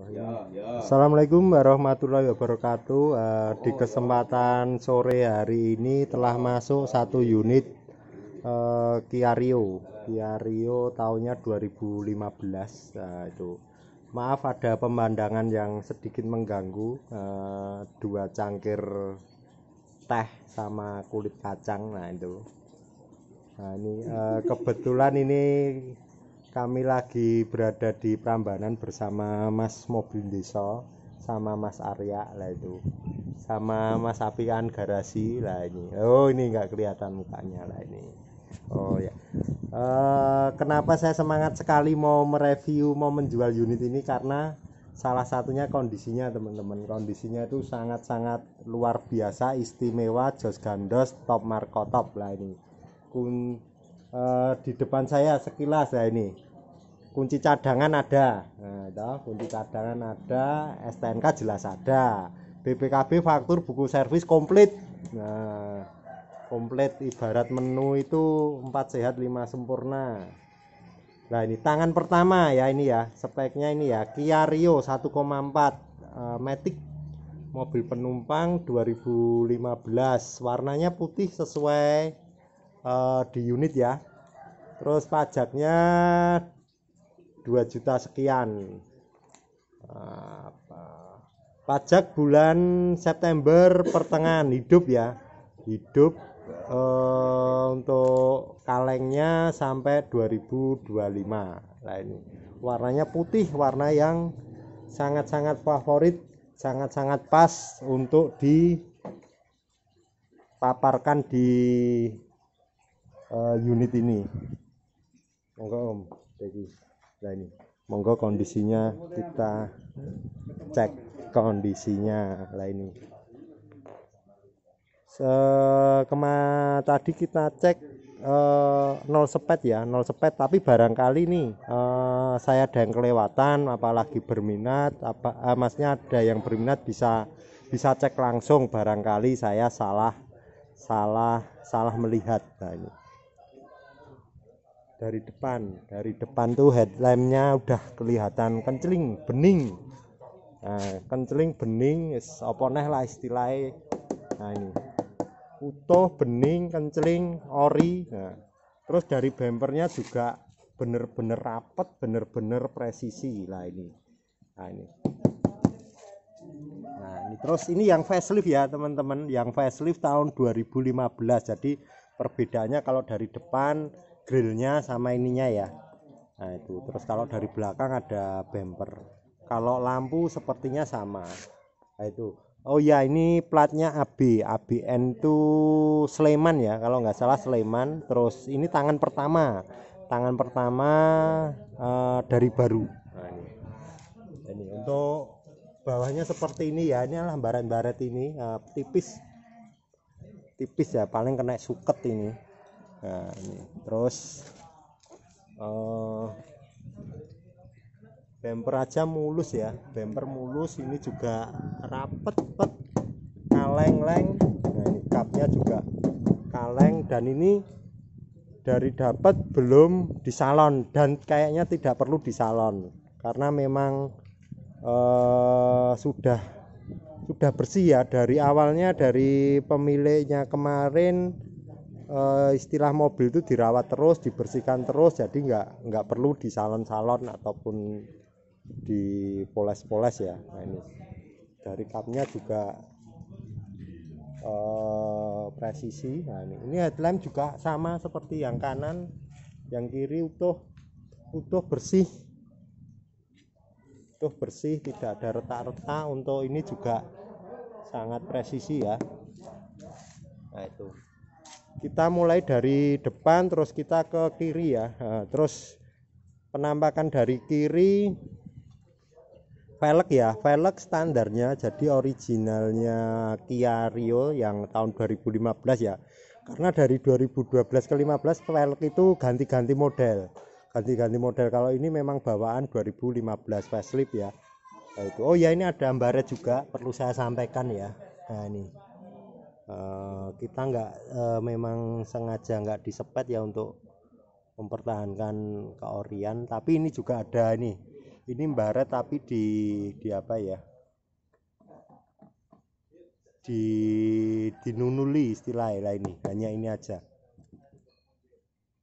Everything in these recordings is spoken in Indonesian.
Assalamualaikum warahmatullahi wabarakatuh. Di kesempatan sore hari ini telah masuk satu unit Kia Rio tahunnya 2015. Itu maaf ada pemandangan yang sedikit mengganggu. Dua cangkir teh sama kulit kacang. Nah ini kebetulan ini kami lagi berada di Prambanan bersama Mas Mobil Desa sama Mas Arya lah itu, sama Mas Apian Garasi lah ini. Oh ini nggak kelihatan mukanya lah ini. Oh ya, kenapa saya semangat sekali mau mereview, mau menjual unit ini, karena salah satunya kondisinya teman-teman. Kondisinya itu sangat-sangat luar biasa, istimewa, jos gandos, top markotop lah ini. Di depan saya sekilas ya ini kunci cadangan ada, kunci cadangan ada, STNK jelas ada, BPKB faktur buku servis komplit. Nah komplit, ibarat menu itu 4 sehat 5 sempurna. Nah ini tangan pertama ya, ini ya speknya, ini ya Kia Rio 1,4 Matic, mobil penumpang 2015, warnanya putih sesuai di unit ya. Terus pajaknya 2 juta sekian. Pajak bulan September pertengahan, hidup ya, hidup. Untuk kalengnya sampai 2025. Nah ini warnanya putih, warna yang sangat-sangat favorit, sangat-sangat pas untuk dipaparkan di unit ini. Monggo Om Dedi. Nah ini monggo kondisinya kita cek kondisinya lah ini. Tadi kita cek 0 sepet ya, 0 sepet, tapi barangkali nih saya ada yang kelewatan, apalagi berminat, masnya ada yang berminat bisa cek langsung, barangkali saya salah melihat. Nah ini dari depan tuh headlampnya udah kelihatan kenceling bening. Nah, kenceling bening apa neh lah istilahnya. Nah ini utuh, bening, kenceling, ori. Nah, terus dari bempernya juga bener-bener rapet, bener-bener presisi lah ini. Nah ini terus ini yang facelift ya teman-teman, yang facelift tahun 2015. Jadi perbedaannya kalau dari depan grillnya sama ininya ya. Nah itu, terus kalau dari belakang ada bumper, kalau lampu sepertinya sama. Nah itu, oh ya ini platnya ABN itu Sleman ya, kalau nggak salah Sleman. Terus ini tangan pertama dari baru. Nah ini untuk bawahnya seperti ini ya, ini lambaran-baret ini tipis ya, paling kena suket ini. Nah ini terus bumper aja mulus ya, bumper mulus, ini juga rapet kaleng-leng. Nah ini kapnya juga kaleng, dan ini dari dapat belum di salon, dan kayaknya tidak perlu di salon karena memang sudah bersih ya dari awalnya, dari pemiliknya kemarin. Istilah mobil itu dirawat terus, dibersihkan terus, jadi nggak perlu di salon-salon ataupun dipoles-poles ya. Nah ini dari kapnya juga presisi. Nah ini headlamp juga sama seperti yang kanan, yang kiri utuh bersih, tidak ada retak-retak. Untuk ini juga sangat presisi ya. Nah itu kita mulai dari depan, terus kita ke kiri ya. Nah, terus penampakan dari kiri, velg ya, velg standarnya, jadi originalnya Kia Rio yang tahun 2015 ya, karena dari 2012 ke 15 velg itu ganti-ganti model. Kalau ini memang bawaan 2015 facelift ya. Nah, itu, oh ya ini ada ambaret juga, perlu saya sampaikan ya. Nah ini kita memang sengaja nggak disepet ya untuk mempertahankan keorian, tapi ini juga ada Ini baret tapi di apa ya, dinunuli istilahnya lah, ini hanya ini aja.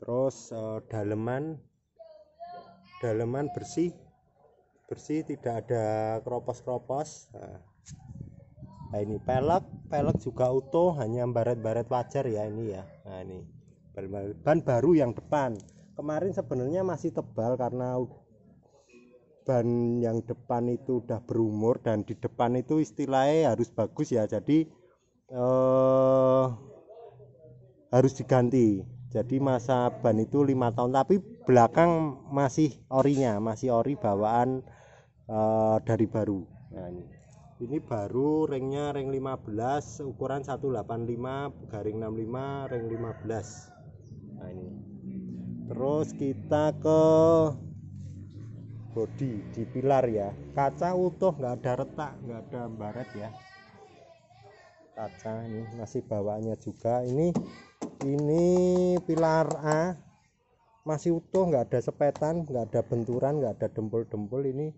Terus daleman bersih, tidak ada kropos. Nah ini pelek juga utuh, hanya baret wajar ya ini ya. Nah ini ban baru yang depan, kemarin sebenarnya masih tebal karena ban yang depan itu udah berumur, dan di depan itu istilahnya harus bagus ya, jadi harus diganti. Jadi masa ban itu 5 tahun, tapi belakang masih ori bawaan dari baru. Nah ini baru, ringnya ring 15, ukuran 185/65, ring 15. Nah ini terus kita ke bodi, di pilar ya, kaca utuh, nggak ada retak, nggak ada baret ya. Kaca ini masih bawaannya juga. Ini pilar A masih utuh, nggak ada sepetan, nggak ada benturan, nggak ada dempul-dempul. Ini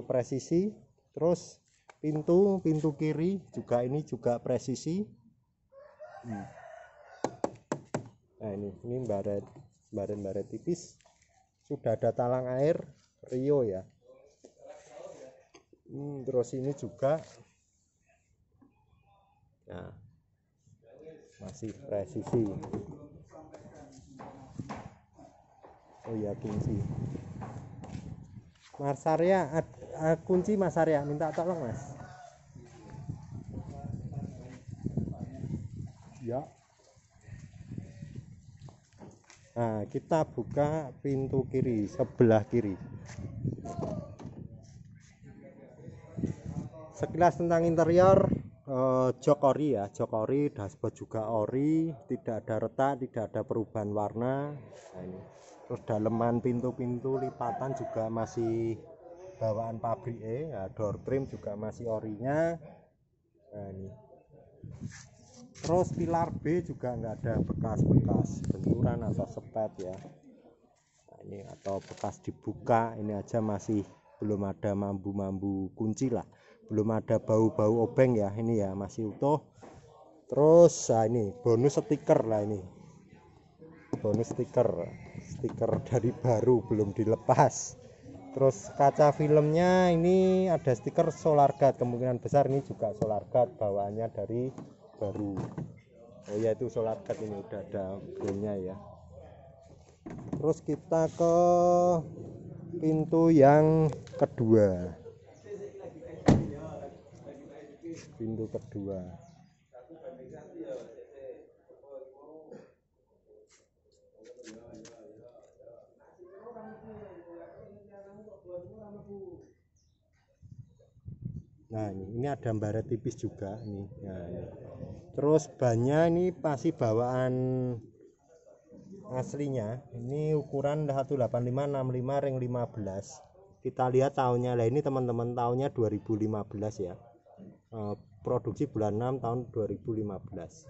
presisi. Terus pintu kiri juga, ini juga presisi. Nah ini baret tipis, sudah ada talang air Rio ya. Terus ini juga, nah masih presisi. Oh ya, kunci Mas Arya, kunci Mas Arya, minta tolong Mas ya. Nah kita buka pintu kiri, sebelah kiri. Sekilas tentang interior, jok ori ya, dashboard juga ori, tidak ada retak, tidak ada perubahan warna. Nah ini. Terus daleman pintu lipatan juga masih bawaan pabrik ya, door trim juga masih orinya. Nah ini. Terus pilar B juga nggak ada bekas benturan atau sepet ya. Nah ini, atau bekas dibuka, ini aja masih belum ada mambu kunci lah, belum ada bau obeng ya, ini ya masih utuh. Terus nah ini bonus stiker lah, ini bonus stiker dari baru belum dilepas. Terus kaca filmnya ini ada stiker solar guard, kemungkinan besar ini juga solar guard bawaannya dari baru. Oh ya, itu solar guard, ini udah ada brandnya ya. Terus kita ke pintu yang kedua. Nah ini ada baret tipis juga nih. Nah, ini. Terus bannya ini masih bawaan aslinya, ini ukuran 185/65 ring 15. Kita lihat tahunnya lah, ini teman-teman, tahunnya 2015 ya, produksi bulan 6 tahun 2015.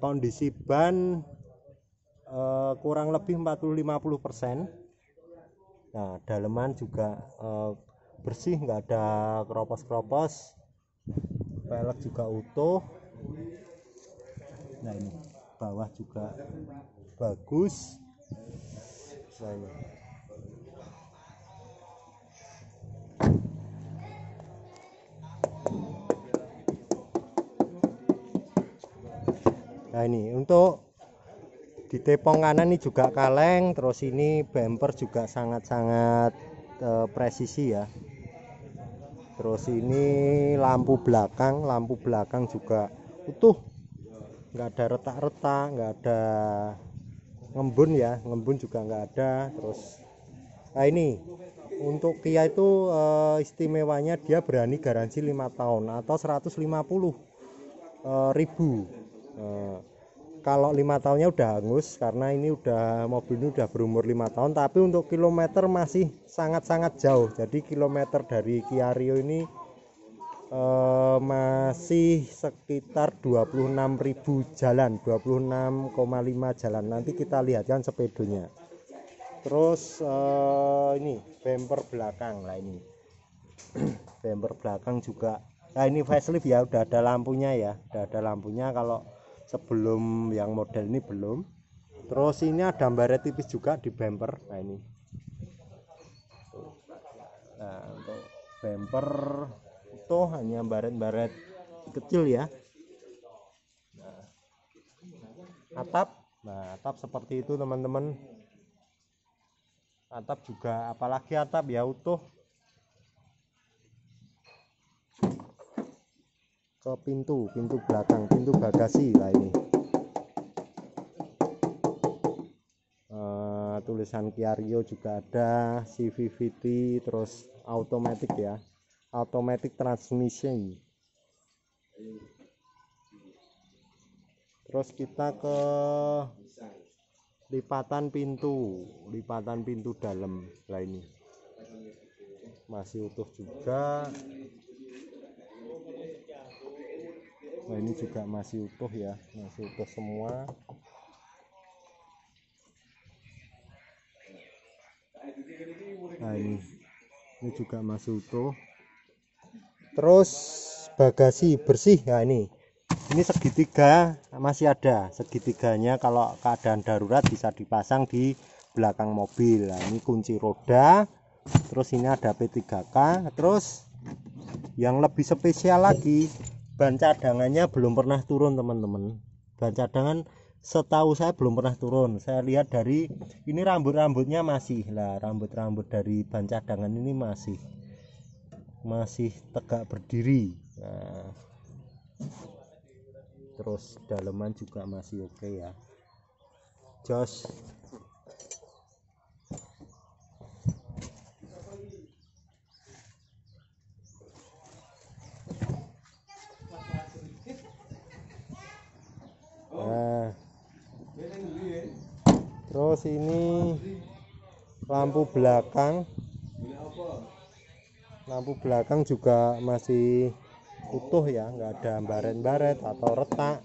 Kondisi ban kurang lebih 40-50%. Nah daleman juga bersih, nggak ada keropos, pelek juga utuh. Nah ini bawah juga bagus. Nah ini. Nah ini untuk di tepong kanan ini juga kaleng. Terus ini bumper juga sangat-sangat presisi ya. Terus ini lampu belakang juga utuh, nggak ada retak-retak, nggak ada ngembun ya, ngembun juga nggak ada. Terus nah ini untuk Kia itu istimewanya dia berani garansi 5 tahun atau 150.000. Kalau 5 tahunnya udah hangus, karena ini mobil ini udah berumur 5 tahun, tapi untuk kilometer masih sangat-sangat jauh. Jadi kilometer dari Kia Rio ini masih sekitar 26.000 jalan, 26,5 jalan. Nanti kita lihat kan sepedonya. Terus ini bumper belakang lah ini. Bumper belakang juga. Nah ini facelift ya, udah ada lampunya ya, udah ada lampunya. Kalau sebelum yang model ini belum. Terus ini ada baret tipis juga di bumper. Nah ini. Nah untuk bumper itu hanya baret-baret kecil ya. Atap, nah atap seperti itu teman-teman. Atap juga, apalagi atap ya utuh. Ke pintu belakang, pintu bagasi lah ini. Tulisan Kiario juga ada, CVVT, terus automatic ya, automatic transmission. Terus kita ke lipatan pintu dalam lah ini masih utuh juga. Nah ini juga masih utuh ya, masih utuh semua. Nah ini juga masih utuh. Terus bagasi bersih. Nah ini segitiga masih ada segitiganya, kalau keadaan darurat bisa dipasang di belakang mobil. Nah ini kunci roda. Terus ini ada P3K. Terus yang lebih spesial lagi, ban cadangannya belum pernah turun teman-teman. Ban cadangan setahu saya belum pernah turun. Saya lihat dari ini rambut-rambutnya masih lah, rambut-rambut dari ban cadangan ini masih tegak berdiri. Nah, terus daleman juga masih oke ya, jos. Nah, terus ini lampu belakang juga masih utuh ya, nggak ada baret-baret atau retak.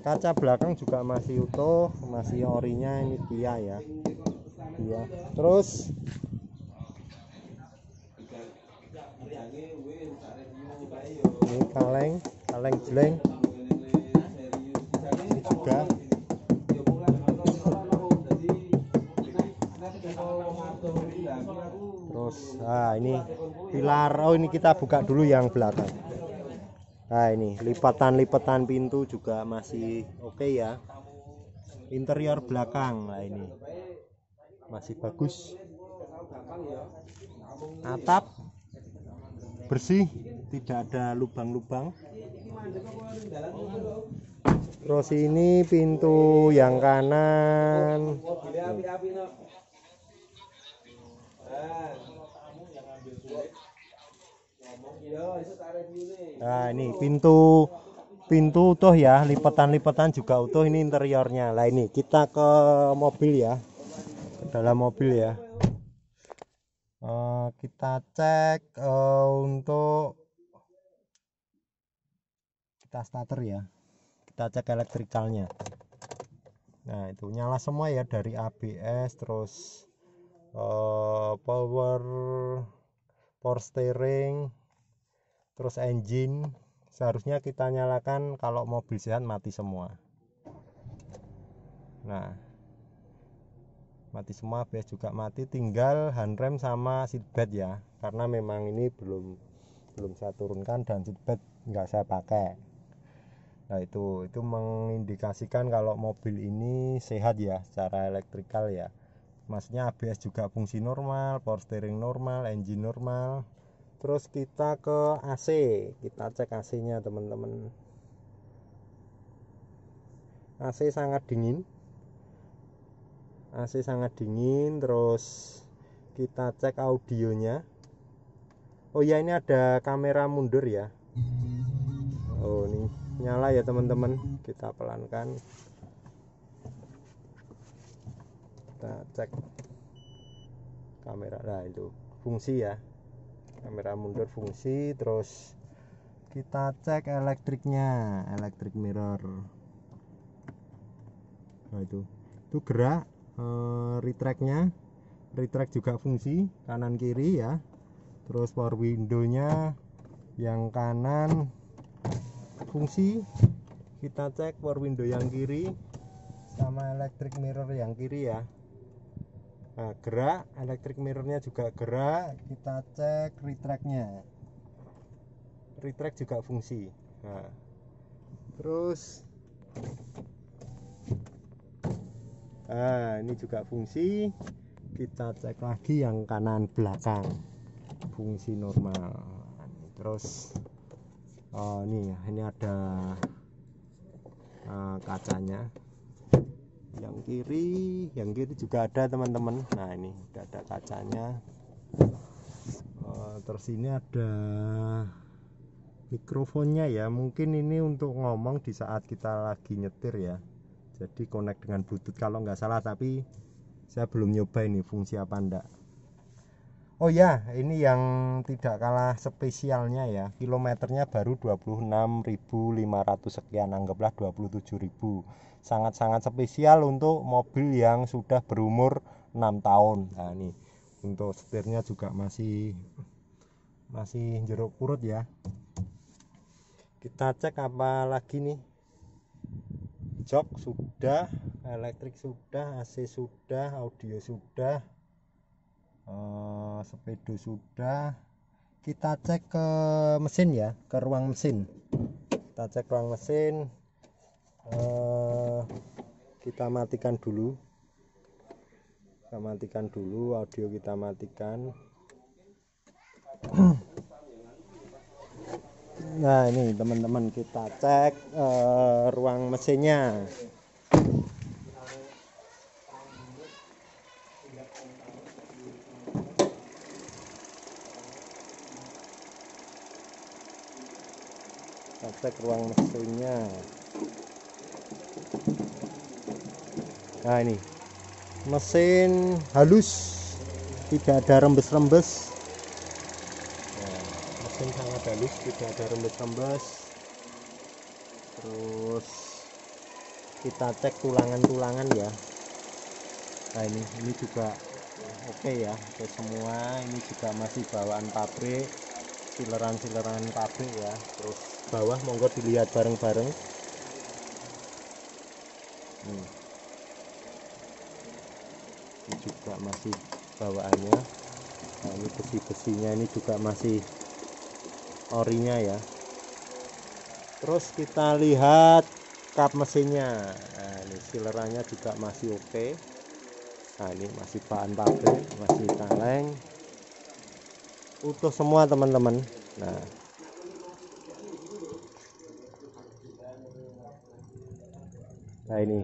Kaca belakang juga masih utuh, masih orinya ini Kia ya. Iya. Terus ini kaleng jeleng ini juga. Terus ini pilar. Oh ini kita buka dulu yang belakang. Nah ini lipatan pintu juga masih oke ya. Interior belakang lah ini masih bagus. Atap bersih, tidak ada lubang-lubang. Terus ini pintu yang kanan. Nah ini pintu utuh ya, lipatan juga utuh. Ini interiornya. Lah ini kita ke mobil ya, ke dalam mobil ya. Kita cek untuk kita starter ya, kita cek elektrikalnya. Nah itu nyala semua ya, dari ABS, terus power steering, terus engine. Seharusnya kita nyalakan, kalau mobil sehat mati semua. Nah mati semua, ABS juga mati, tinggal handrem sama seatbelt ya, karena memang ini belum saya turunkan dan seatbelt nggak saya pakai. Nah itu mengindikasikan kalau mobil ini sehat ya secara elektrikal ya. Maksudnya ABS juga fungsi normal, power steering normal, engine normal. Terus kita ke AC, kita cek AC nya teman-teman. AC sangat dingin, terus kita cek audionya. Oh ya ini ada kamera mundur ya. Oh ini nyala ya teman-teman, kita pelankan, kita cek kamera. Nah itu fungsi ya, kamera mundur fungsi. Terus kita cek electric mirror. Nah itu gerak, retract juga fungsi kanan kiri ya. Terus power window-nya yang kanan fungsi. Kita cek power window yang kiri sama electric mirror yang kiri ya. Nah, gerak, electric mirrornya juga gerak. Kita cek retract-nya, retract juga fungsi. Nah, terus ini juga fungsi. Kita cek lagi yang kanan belakang, fungsi normal. Terus ini ada kacanya. Yang kiri juga ada teman-teman. Nah, ini udah ada kacanya. Terus ini ada mikrofonnya ya, mungkin ini untuk ngomong di saat kita lagi nyetir ya, jadi connect dengan bluetooth kalau nggak salah, tapi saya belum nyoba ini fungsi apa enggak. Oh ya, ini yang tidak kalah spesialnya ya, kilometernya baru 26.500 sekian, anggaplah 27.000. Sangat-sangat spesial untuk mobil yang sudah berumur 6 tahun. Nah, ini untuk setirnya juga masih jeruk purut ya. Kita cek apa lagi nih. Jok sudah, elektrik sudah, AC sudah, audio sudah, sepedo sudah. Kita cek ke mesin ya, ke ruang mesin. Kita cek ruang mesin. Kita matikan dulu. Audio kita matikan. Nah, ini teman-teman, kita cek ruang mesinnya. Kita cek ruang mesinnya. Nah, ini mesin halus, tidak ada rembes-rembes. Mesin sangat halus, tidak ada rembes-rembes. Terus kita cek tulangan-tulangan ya. Nah, ini juga oke ya, oke semua. Ini juga masih bawaan pabrik, sileran pabrik ya. Terus bawah monggo dilihat bareng-bareng. Ini juga masih bawaannya. Nah, ini besi-besinya ini juga masih orinya ya. Terus kita lihat kap mesinnya. Nah, ini silerannya juga masih oke. Nah, ini masih bahan pabrik, masih kaleng, utuh semua teman-teman. Nah, ini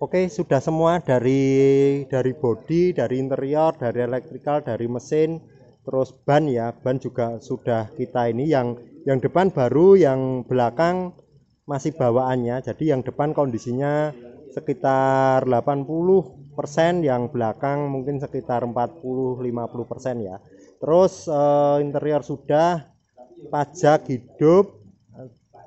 oke, sudah semua dari bodi, dari interior, dari elektrikal, dari mesin, terus ban ya, ban juga sudah kita ini yang depan baru, yang belakang masih bawaannya. Jadi yang depan kondisinya sekitar 80%, yang belakang mungkin sekitar 40-50% ya. Terus interior sudah, pajak hidup,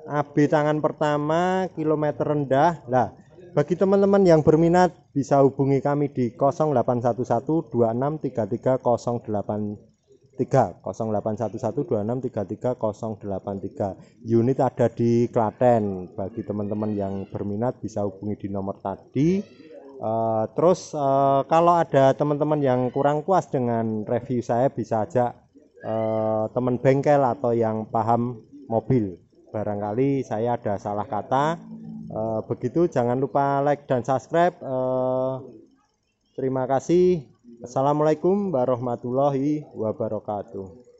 AB tangan pertama, kilometer rendah. Nah, bagi teman-teman yang berminat bisa hubungi kami di 0811263303. Unit ada di Klaten. Bagi teman-teman yang berminat bisa hubungi di nomor tadi. Terus kalau ada teman-teman yang kurang puas dengan review saya, bisa ajak teman bengkel atau yang paham mobil. Barangkali saya ada salah kata. Begitu, jangan lupa like dan subscribe. Terima kasih. Assalamualaikum warahmatullahi wabarakatuh.